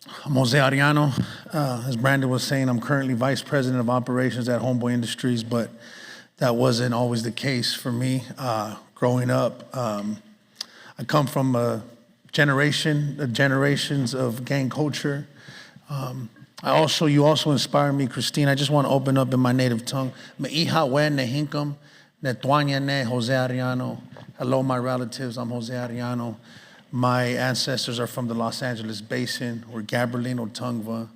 I'm Jose Arellano. As Brandon was saying, I'm currently Vice President of Operations at Homeboy Industries, but that wasn't always the case for me. Growing up, I come from generations of gang culture. You also inspire me, Christine. I just want to open up in my native tongue. Me'iha we nehinkam, netuanya ne Jose Arellano. Hello, my relatives. I'm Jose Arellano. My ancestors are from the Los Angeles Basin. We're Gabrielino Tongva.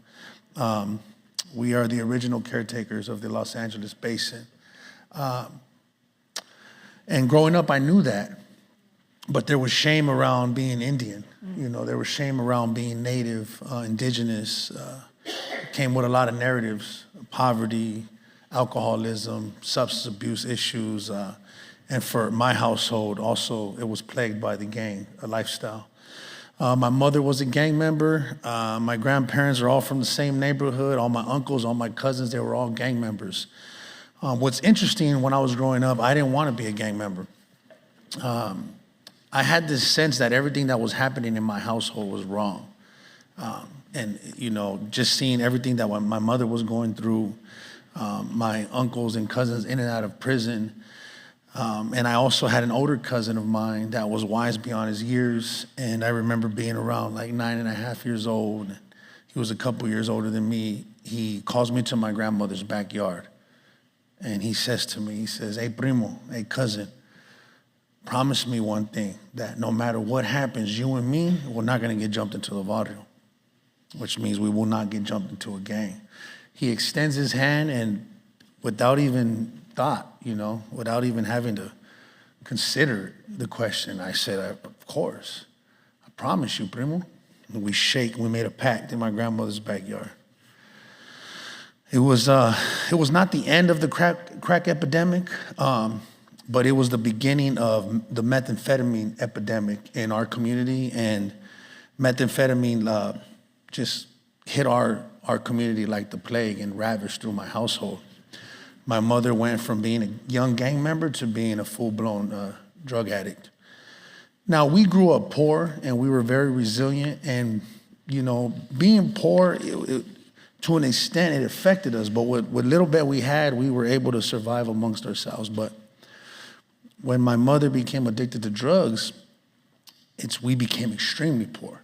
We are the original caretakers of the Los Angeles Basin. And growing up, I knew that. But there was shame around being Indian. You know, there was shame around being native, indigenous. Came with a lot of narratives, poverty, alcoholism, substance abuse issues. And for my household, also, it was plagued by the gang lifestyle. My mother was a gang member. My grandparents are all from the same neighborhood. All my uncles, all my cousins, they were all gang members. What's interesting, when I was growing up, I didn't want to be a gang member. I had this sense that everything that was happening in my household was wrong. And, you know, just seeing everything that my mother was going through, my uncles and cousins in and out of prison. And I also had an older cousin of mine that was wise beyond his years. And I remember being around like 9.5 years old. He was a couple years older than me. He calls me to my grandmother's backyard. And he says to me, he says, "Hey, primo, hey, cousin, promise me one thing, that no matter what happens, you and me, we're not going to get jumped into the barrio," which means we will not get jumped into a gang. He extends his hand, and without even thought, you know, without even having to consider the question, I said, "Of course, I promise you, primo." And we made a pact in my grandmother's backyard. It was not the end of the crack epidemic, but it was the beginning of the methamphetamine epidemic in our community, and methamphetamine just hit our community like the plague and ravaged through my household. My mother went from being a young gang member to being a full-blown drug addict. Now, we grew up poor, and we were very resilient, and, you know, being poor, to an extent, it affected us, but what little bit we had, we were able to survive amongst ourselves. But when my mother became addicted to drugs, we became extremely poor.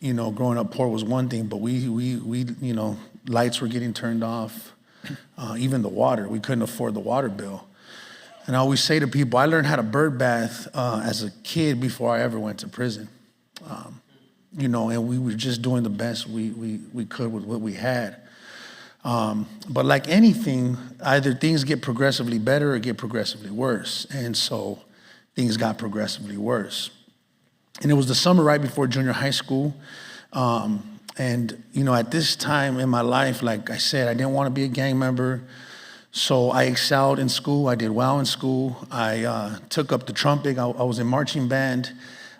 You know, growing up poor was one thing, but we you know, lights were getting turned off, even the water. We couldn't afford the water bill. And I always say to people, I learned how to bird bath as a kid before I ever went to prison. You know, and we were just doing the best we could with what we had. But like anything, either things get progressively better or get progressively worse. And so things got progressively worse. And it was the summer right before junior high school. And, you know, at this time in my life, like I said, I didn't want to be a gang member. So I excelled in school. I did well in school. I took up the trumpet. I was in marching band.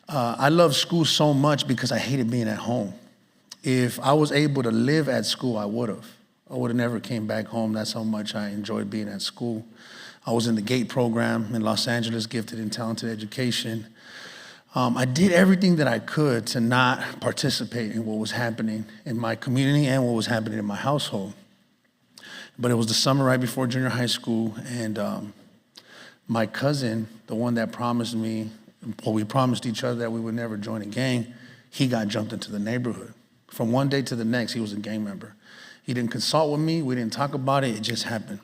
I loved school so much because I hated being at home. If I was able to live at school, I would have. I would have never came back home. That's how much I enjoyed being at school. I was in the GATE program in Los Angeles, gifted and talented education. I did everything that I could to not participate in what was happening in my community and what was happening in my household. But it was the summer right before junior high school, and my cousin, the one that promised me, well, we promised each other that we would never join a gang, he got jumped into the neighborhood. From one day to the next, he was a gang member. He didn't consult with me. We didn't talk about it. It just happened.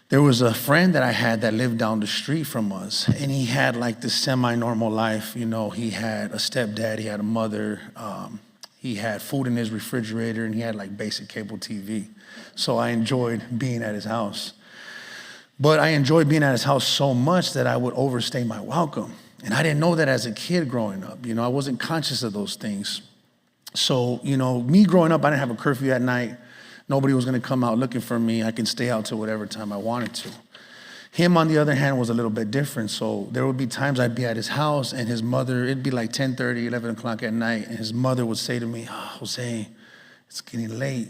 There was a friend that I had that lived down the street from us, and he had like this semi-normal life. You know, he had a stepdad, he had a mother, he had food in his refrigerator, and he had like basic cable TV. So I enjoyed being at his house. But I enjoyed being at his house so much that I would overstay my welcome. And I didn't know that as a kid growing up. You know, I wasn't conscious of those things. So, you know, me growing up, I didn't have a curfew at night. Nobody was going to come out looking for me. I could stay out till whatever time I wanted to. Him, on the other hand, was a little bit different. So there would be times I'd be at his house, and his mother, it'd be like 10:30, 11 o'clock at night, and his mother would say to me, "Oh, Jose, it's getting late.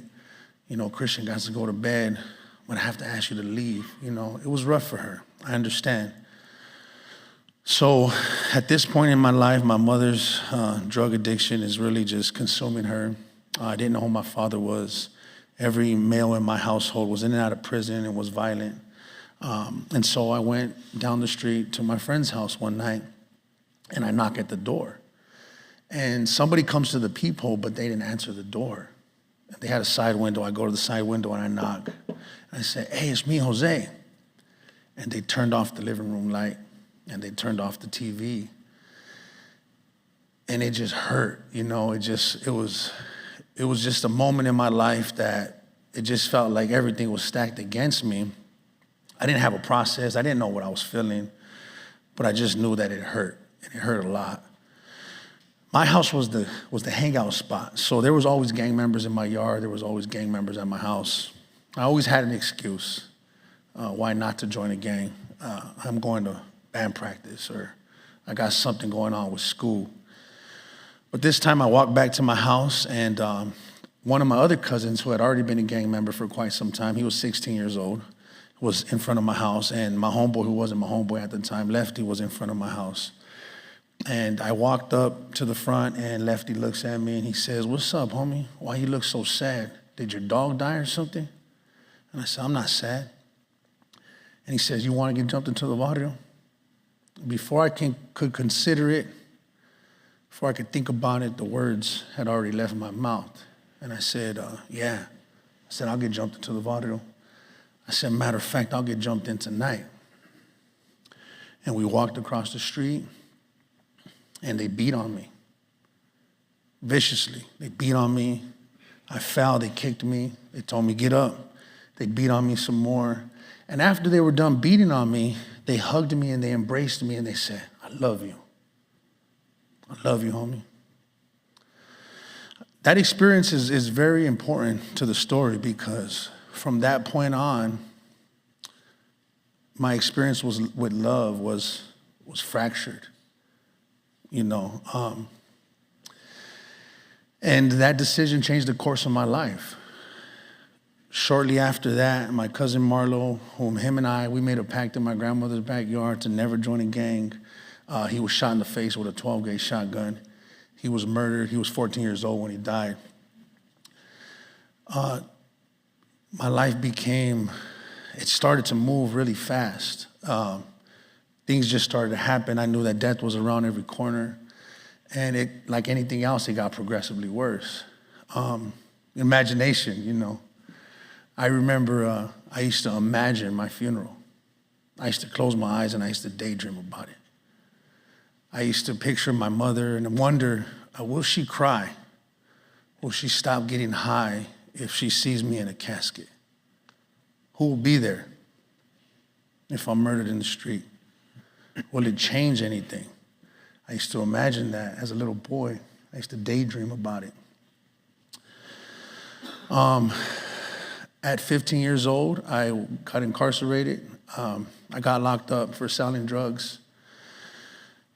You know, Christian got to go to bed. I'm going to have to ask you to leave." You know, it was rough for her. I understand. So At this point in my life, my mother's drug addiction is really just consuming her. I didn't know who my father was. Every male in my household was in and out of prison and was violent. And so I went down the street to my friend's house one night, and I knock at the door. And somebody comes to the peephole, but they didn't answer the door. They had a side window. I go to the side window and I knock. And I say, "Hey, it's me, Jose." And they turned off the living room light and they turned off the TV. And it just hurt, you know, it was just a moment in my life that it just felt like everything was stacked against me. I didn't have a process. I didn't know what I was feeling, but I just knew that it hurt, and it hurt a lot. My house was the hangout spot, so there was always gang members in my yard. There was always gang members at my house. I always had an excuse why not to join a gang. I'm going to band practice, or I got something going on with school. But this time I walked back to my house, and one of my other cousins, who had already been a gang member for quite some time, he was 16 years old, was in front of my house, and my homeboy, who wasn't my homeboy at the time, Lefty, was in front of my house. And I walked up to the front, and Lefty looks at me, and he says, "What's up, homie? Why you look so sad? Did your dog die or something?" And I said, "I'm not sad." And he says, "You want to get jumped into the barrio?" Before I could consider it, before I could think about it, the words had already left my mouth. And I said, "Yeah." I said, "I'll get jumped into the barrio." I said, "Matter of fact, I'll get jumped in tonight." And we walked across the street, and they beat on me viciously. They beat on me. I fell. They kicked me. They told me, "Get up." They beat on me some more. And after they were done beating on me, they hugged me and they embraced me and they said, "I love you. I love you, homie." That experience is very important to the story, because from that point on, my experience with love was fractured, you know. And that decision changed the course of my life. Shortly after that, my cousin Marlo, we made a pact in my grandmother's backyard to never join a gang. He was shot in the face with a 12-gauge shotgun. He was murdered. He was 14 years old when he died. My life it started to move really fast. Things just started to happen. I knew that death was around every corner. And it, like anything else, it got progressively worse. Imagination, you know. I remember I used to imagine my funeral. I used to close my eyes and I used to daydream about it. I used to picture my mother and wonder, will she cry? Will she stop getting high if she sees me in a casket? Who will be there if I'm murdered in the street? Will it change anything? I used to imagine that as a little boy. I used to daydream about it. At 15 years old, I got incarcerated. I got locked up for selling drugs.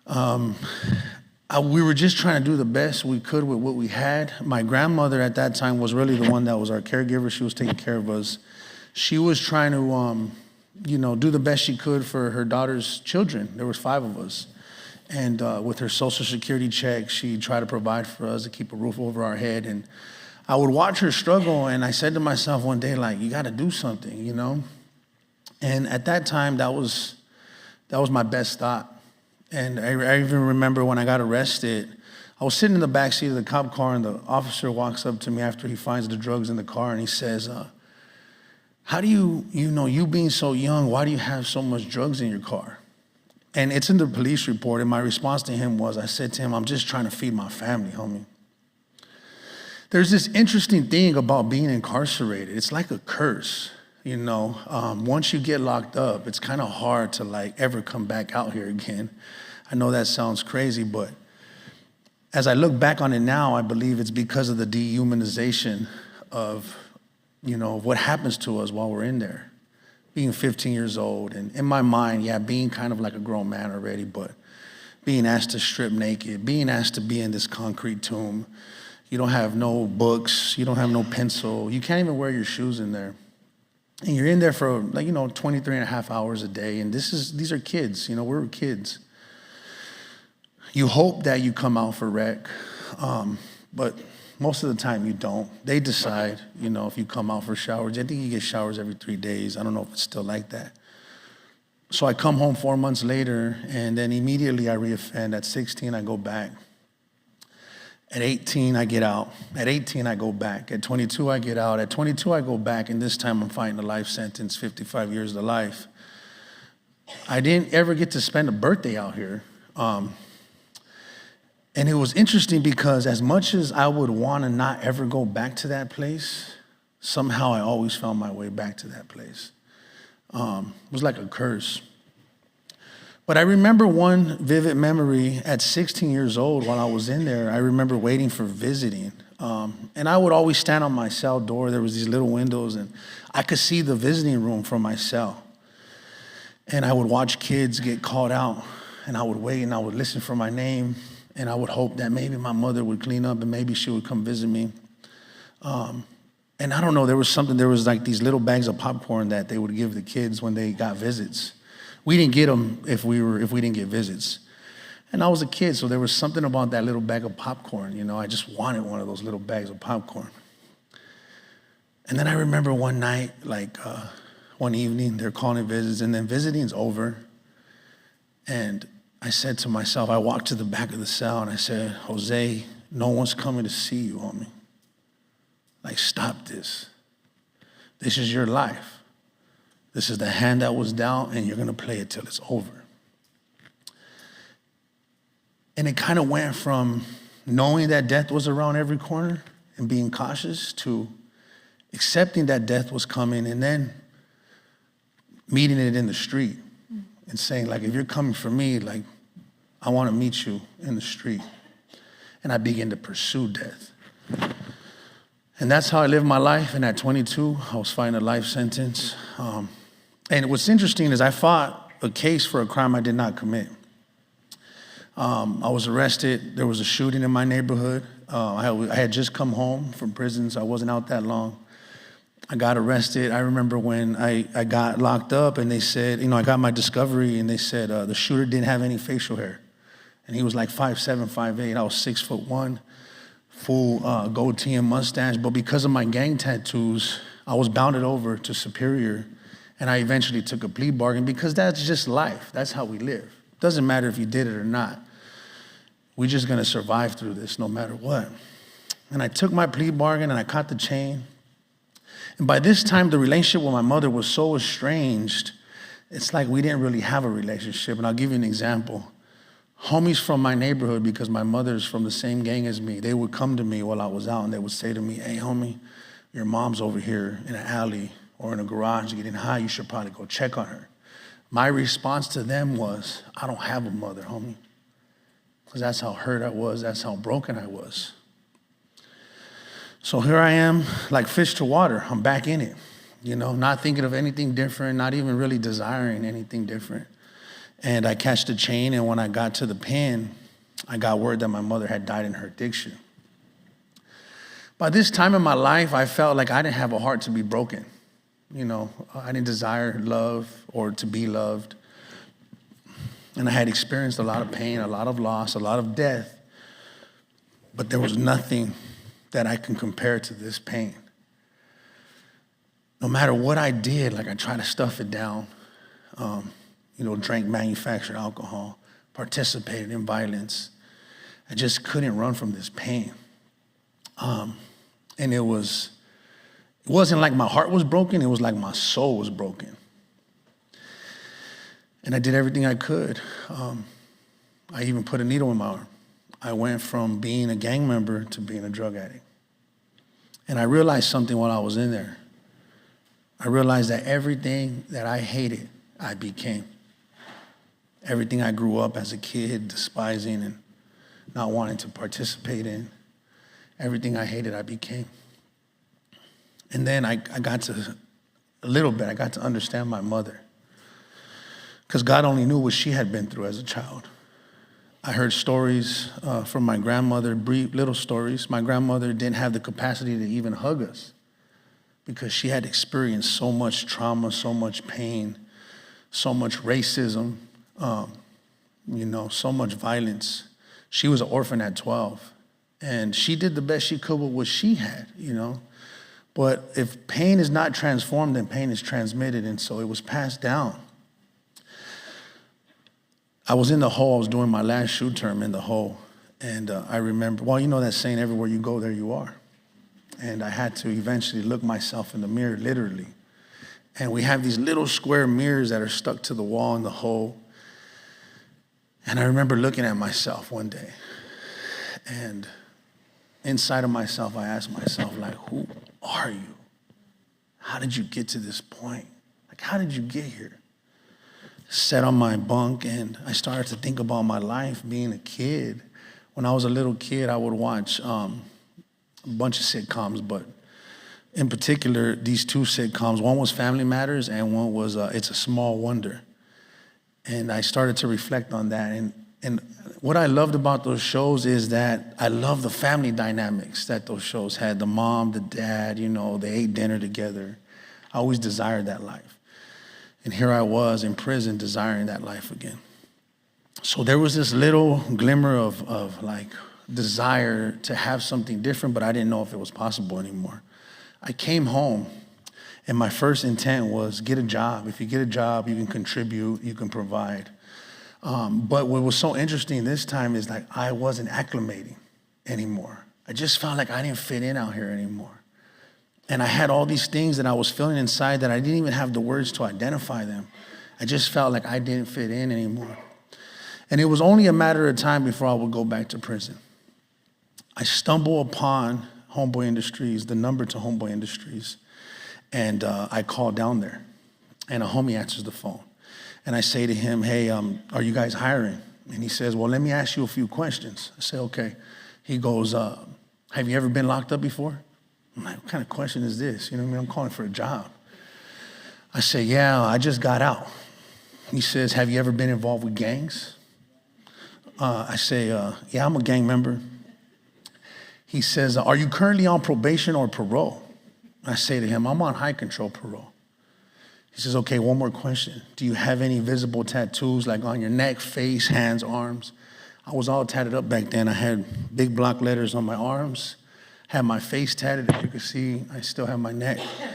We were just trying to do the best we could with what we had. My grandmother at that time was really the one that was our caregiver. She was taking care of us. She was trying to, do the best she could for her daughter's children. There was 5 of us. And with her Social Security check, she tried to provide for us to keep a roof over our head. And I would watch her struggle, and I said to myself one day, like, you got to do something, you know? And at that time, that was my best thought. And I even remember when I got arrested, I was sitting in the backseat of the cop car, and the officer walks up to me after he finds the drugs in the car, and he says, "How do you being so young, why do you have so much drugs in your car?" And it's in the police report, and my response to him was, I said to him, "I'm just trying to feed my family, homie." There's this interesting thing about being incarcerated. It's like a curse, you know. Once you get locked up, it's kind of hard to like ever come back out here again. I know that sounds crazy, but as I look back on it now, I believe it's because of the dehumanization of, what happens to us while we're in there. Being 15 years old, and in my mind, being kind of like a grown man already, but being asked to strip naked, being asked to be in this concrete tomb. You don't have no books, you don't have no pencil, you can't even wear your shoes in there. And you're in there for 23 and a half hours a day, and these are kids, we were kids. You hope that you come out for rec, but most of the time you don't. They decide, if you come out for showers. I think you get showers every 3 days. I don't know if it's still like that. So I come home 4 months later, and then immediately I reoffend. At 16, I go back. At 18, I get out. At 18, I go back. At 22, I get out. At 22, I go back, and this time I'm fighting a life sentence, 55 years to life. I didn't ever get to spend a birthday out here. And it was interesting because as much as I would want to not ever go back to that place, somehow I always found my way back to that place. It was like a curse. But I remember one vivid memory at 16 years old while I was in there. I remember waiting for visiting. And I would always stand on my cell door. There was these little windows, and I could see the visiting room from my cell. And I would watch kids get called out, and I would wait, and I would listen for my name. And I would hope that maybe my mother would clean up and maybe she would come visit me. And I don't know, there was like these little bags of popcorn that they would give the kids when they got visits. We didn't get them if we didn't get visits. And I was a kid, so there was something about that little bag of popcorn, I just wanted one of those little bags of popcorn. And then I remember one night, one evening, they're calling visits, and then visiting's over. And I said to myself, I walked to the back of the cell and I said, Jose, no one's coming to see you, homie. Stop this. This is your life. This is the hand that was dealt, and you're going to play it till it's over. And it kind of went from knowing that death was around every corner and being cautious to accepting that death was coming and then meeting it in the street and saying, if you're coming for me, I want to meet you in the street. And I began to pursue death. And that's how I lived my life. And at 22, I was fighting a life sentence. And what's interesting is I fought a case for a crime I did not commit. I was arrested. There was a shooting in my neighborhood. I had just come home from prison, so I wasn't out that long. I got arrested. I remember when I got locked up and they said, I got my discovery and they said the shooter didn't have any facial hair. And he was 5'7", 5'8". I was 6'1", full goatee and mustache. But because of my gang tattoos, I was bounded over to Superior. And I eventually took a plea bargain because that's just life. That's how we live. Doesn't matter if you did it or not. We're just going to survive through this no matter what. And I took my plea bargain and I caught the chain. And by this time, the relationship with my mother was so estranged, it's like we didn't really have a relationship. And I'll give you an example. Homies from my neighborhood, because my mother's from the same gang as me, they would come to me while I was out and they would say to me, hey, homie, your mom's over here in an alley or in a garage getting high. You should probably go check on her. My response to them was, I don't have a mother, homie. Because that's how hurt I was. That's how broken I was. So here I am, like fish to water. I'm back in it, not thinking of anything different, not even really desiring anything different. And I catch the chain, and when I got to the pen, I got word that my mother had died in her addiction. By this time in my life, I felt like I didn't have a heart to be broken. I didn't desire love or to be loved. And I had experienced a lot of pain, a lot of loss, a lot of death. But there was nothing that I can compare to this pain. No matter what I did, I tried to stuff it down. Drank manufactured alcohol, participated in violence. I just couldn't run from this pain. And it wasn't like my heart was broken, it was like my soul was broken. And I did everything I could. I even put a needle in my arm. I went from being a gang member to being a drug addict. And I realized something while I was in there. I realized that everything that I hated, I became. Everything I grew up as a kid despising and not wanting to participate in, everything I hated, I became. And then I got to understand my mother. Because God only knew what she had been through as a child. I heard stories from my grandmother, brief little stories. My grandmother didn't have the capacity to even hug us because she had experienced so much trauma, so much pain, so much racism, so much violence. She was an orphan at 12. And she did the best she could with what she had, But if pain is not transformed, then pain is transmitted. And so it was passed down. I was in the hole. I was doing my last shoot term in the hole. And I remember, that saying, everywhere you go, there you are. And I had to eventually look myself in the mirror, literally. And we have these little square mirrors that are stuck to the wall in the hole. And I remember looking at myself one day. And inside of myself, I asked myself, like, who are you? How did you get to this point? Like, how did you get here? Sat on my bunk, and I started to think about my life being a kid. When I was a little kid, I would watch a bunch of sitcoms, but in particular, these two sitcoms. One was Family Matters, and one was It's a Small Wonder. And I started to reflect on that. And what I loved about those shows is that I love the family dynamics that those shows had. The mom, the dad, they ate dinner together. I always desired that life. And here I was in prison desiring that life again. So there was this little glimmer of like desire to have something different, but I didn't know if it was possible anymore. I came home, and my first intent was get a job. If you get a job, you can contribute, you can provide. But what was so interesting this time is like I wasn't acclimating anymore. I just felt like I didn't fit in out here anymore. And I had all these things that I was feeling inside that I didn't even have the words to identify them. I just felt like I didn't fit in anymore. And it was only a matter of time before I would go back to prison. I stumble upon Homeboy Industries, the number to Homeboy Industries, and I call down there, and a homie answers the phone. And I say to him, hey, are you guys hiring? And he says, well, let me ask you a few questions. I say, okay. He goes, have you ever been locked up before? I'm like, what kind of question is this? I'm calling for a job. I say, yeah, I just got out. He says, have you ever been involved with gangs? I say, yeah, I'm a gang member. He says, are you currently on probation or parole? I say to him, I'm on high control parole. He says, okay, one more question. Do you have any visible tattoos like on your neck, face, hands, arms? I was all tatted up back then. I had big block letters on my arms, had my face tatted. As you can see, I still have my neck. And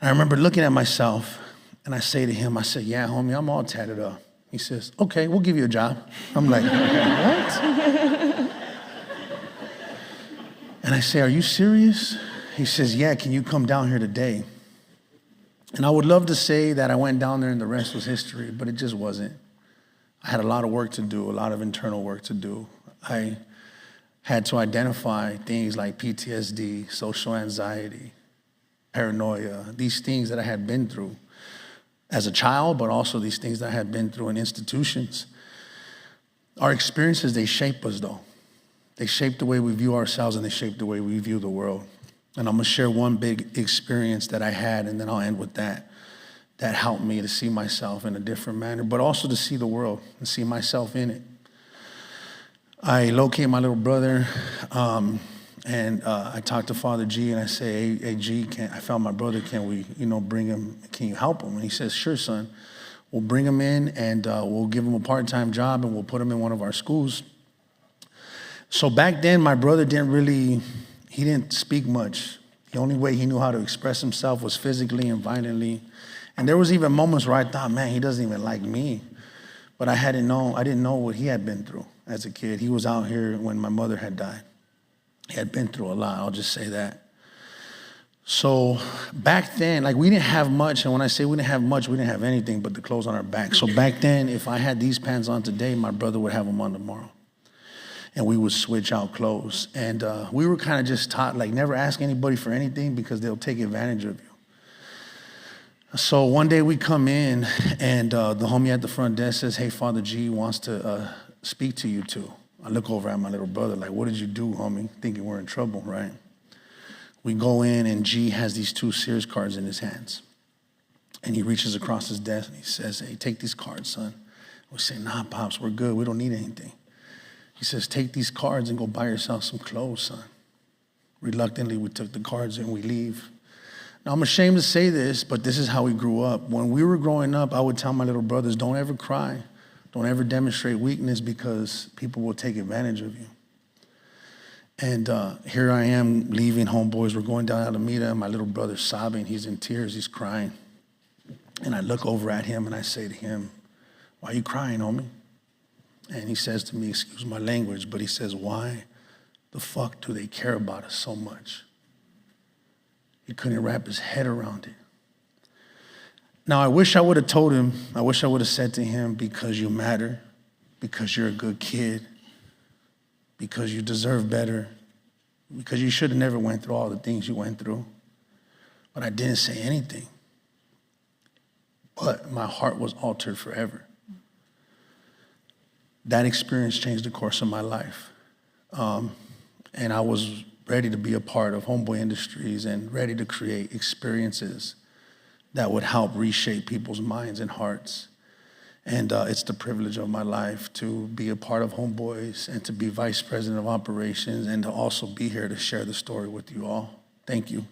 I remember looking at myself, and I say to him, I said, yeah, homie, I'm all tatted up. He says, okay, we'll give you a job. I'm like, what? And I say, are you serious? He says, yeah, can you come down here today? And I would love to say that I went down there and the rest was history, but it just wasn't. I had a lot of work to do, a lot of internal work to do. I had to identify things like PTSD, social anxiety, paranoia, these things that I had been through as a child, but also these things that I had been through in institutions. Our experiences, they shape us though. They shape the way we view ourselves, and they shape the way we view the world. And I'm gonna share one big experience that I had, and then I'll end with that. That helped me to see myself in a different manner, but also to see the world and see myself in it. I locate my little brother, and I talk to Father G, and I say, hey G, I found my brother, can we, bring him, can you help him? And he says, sure, son. We'll bring him in, and we'll give him a part-time job, and we'll put him in one of our schools. So back then, my brother he didn't speak much. The only way he knew how to express himself was physically and violently. And there was even moments where I thought, man, he doesn't even like me. But I didn't know what he had been through as a kid. He was out here when my mother had died. He had been through a lot, I'll just say that. So back then, we didn't have much. And when I say we didn't have much, we didn't have anything but the clothes on our back. So back then, if I had these pants on today, my brother would have them on tomorrow. And we would switch out clothes. And we were kind of just taught, never ask anybody for anything because they'll take advantage of you. So one day we come in, and the homie at the front desk says, hey, Father G wants to speak to you too. I look over at my little brother what did you do, homie? Thinking we're in trouble, right? We go in, and G has these 2 Sears cards in his hands. And he reaches across his desk, and he says, hey, take these cards, son. We say, nah, Pops, we're good. We don't need anything. He says, take these cards and go buy yourself some clothes, son. Reluctantly, we took the cards and we leave. Now, I'm ashamed to say this, but this is how we grew up. When we were growing up, I would tell my little brothers, don't ever cry. Don't ever demonstrate weakness because people will take advantage of you. And here I am leaving Homeboys. We're going down Alameda. My little brother's sobbing. He's in tears. He's crying. And I look over at him and I say to him, "Why are you crying, homie?" And he says to me, excuse my language, but he says, "Why the fuck do they care about us so much?" He couldn't wrap his head around it. Now, I wish I would have told him, I wish I would have said to him, because you matter, because you're a good kid, because you deserve better, because you should have never went through all the things you went through. But I didn't say anything. But my heart was altered forever. That experience changed the course of my life. And I was ready to be a part of Homeboy Industries and ready to create experiences that would help reshape people's minds and hearts. And it's the privilege of my life to be a part of Homeboys and to be vice president of operations and to also be here to share the story with you all. Thank you.